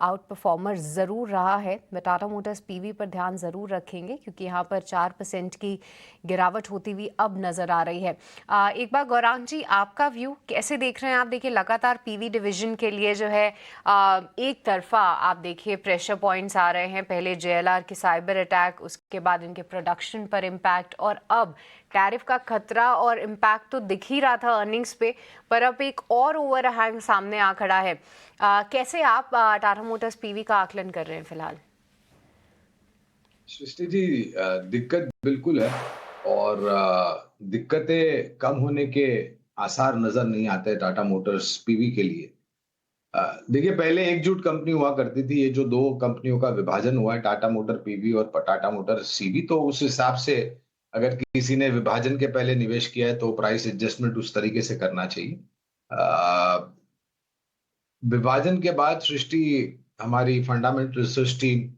Out performer ज़रूर रहा है। टाटा मोटर्स पीवी पर ध्यान ज़रूर रखेंगे क्योंकि यहाँ पर 4% की गिरावट होती हुई अब नज़र आ रही है। एक बार गौरांग जी, आपका व्यू कैसे देख रहे हैं आप? देखिए, लगातार पीवी डिवीजन के लिए जो है एक तरफा आप देखिए प्रेशर पॉइंट्स आ रहे हैं। पहले जेएलआर की साइबर अटैक, उसके बाद इनके प्रोडक्शन पर इम्पैक्ट, और अब टैरिफ का खतरा और इम्पैक्ट तो दिख ही रहा था अर्निंग्स पे, पर अब एक और ओवरहैंग सामने आ खड़ा है। कैसे आप टाटा मोटर्स पीवी का आकलन कर रहे हैं फिलहाल? सृष्टि जी, दिक्कत बिल्कुल है। और दिक्कतें कम होने के आसार नजर नहीं आते टाटा मोटर्स पीवी के लिए। देखिए, पहले एकजुट कंपनी हुआ करती थी। ये जो दो कंपनियों का विभाजन हुआ है, टाटा मोटर पीवी और टाटा मोटर सीवी, तो उस हिसाब से अगर किसी ने विभाजन के पहले निवेश किया है तो प्राइस एडजस्टमेंट उस तरीके से करना चाहिए। विभाजन के बाद सृष्टि, हमारी फंडामेंटल रिसर्च टीम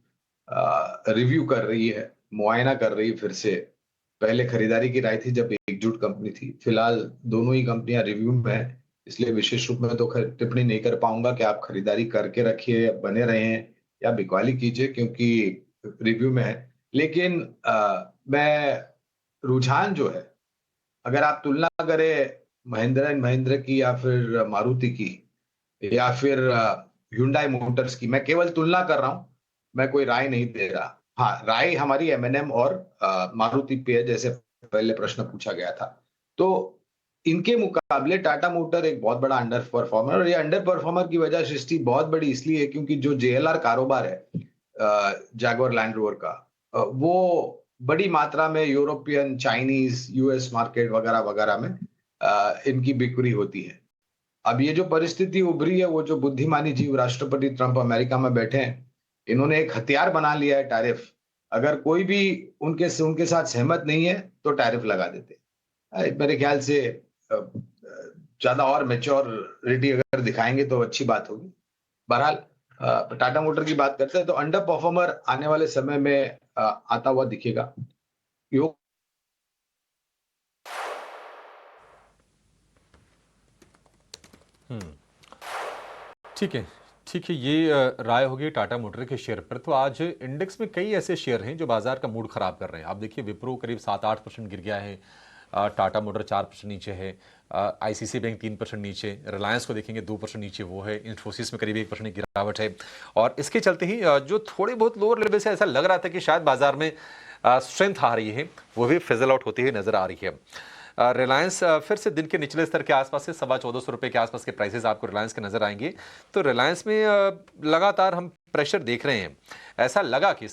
रिव्यू कर रही है, मुआयना कर रही है फिर से। पहले खरीदारी की राय थी जब एकजुट कंपनी थी। फिलहाल दोनों ही कंपनियां रिव्यू में है, इसलिए विशेष रूप में तो टिप्पणी नहीं कर पाऊंगा कि आप खरीदारी करके रखिए, बने रहें या बिकवाली कीजिए, क्योंकि रिव्यू में है। लेकिन मैं रुझान जो है, अगर आप तुलना करें महिंद्रा एंड महिंद्रा की या फिर मारुति की या फिर hyundai मोटर्स की, मैं केवल तुलना कर रहा हूं, मैं कोई राय नहीं दे रहा। हाँ, राय हमारी एमएनएम और मारुति पे है, जैसे पहले प्रश्न पूछा गया था। तो इनके मुकाबले टाटा मोटर एक बहुत बड़ा अंडर परफॉर्मर, और ये अंडर परफॉर्मर की वजह सृष्टि बहुत बड़ी इसलिए है क्योंकि जो जेएलआर कारोबार है जैगुआर लैंड रोवर का, वो बड़ी मात्रा में यूरोपियन, चाइनीज, यूएस मार्केट वगैरह वगैरह में इनकी बिक्री होती है। अब ये जो परिस्थिति उभरी है, वो जो बुद्धिमानी जीव राष्ट्रपति ट्रंप अमेरिका में बैठे हैं, इन्होंने एक हथियार बना लिया है, टैरिफ। अगर कोई भी उनके साथ सहमत नहीं है तो टैरिफ लगा देते हैं। मेरे ख्याल से ज्यादा और मैच्योरिटी अगर दिखाएंगे तो अच्छी बात होगी। बहरहाल, टाटा मोटर की बात करते हैं तो अंडर परफॉर्मर आने वाले समय में आता हुआ दिखेगा। योग ठीक है। ठीक है, ये राय होगी टाटा मोटर के शेयर पर। तो आज इंडेक्स में कई ऐसे शेयर हैं जो बाजार का मूड खराब कर रहे हैं। आप देखिए, विप्रो करीब 7-8% गिर गया है, टाटा मोटर 4% नीचे है, आईसीसी बैंक 3% नीचे, रिलायंस को देखेंगे 2% नीचे वो है, इंफोसिस में करीब 1% की गिरावट है। और इसके चलते ही जो थोड़े बहुत लोअर लेवल से ऐसा लग रहा था कि शायद बाजार में स्ट्रेंथ आ रही है, वो भी फिजल आउट होती हुई नजर आ रही है। रिलायंस फिर से दिन के निचले स्तर के आसपास से 1450 रुपए के आसपास के प्राइसेस आपको रिलायंस के नजर आएंगे। तो रिलायंस में लगातार हम प्रेशर देख रहे हैं। ऐसा लगा कि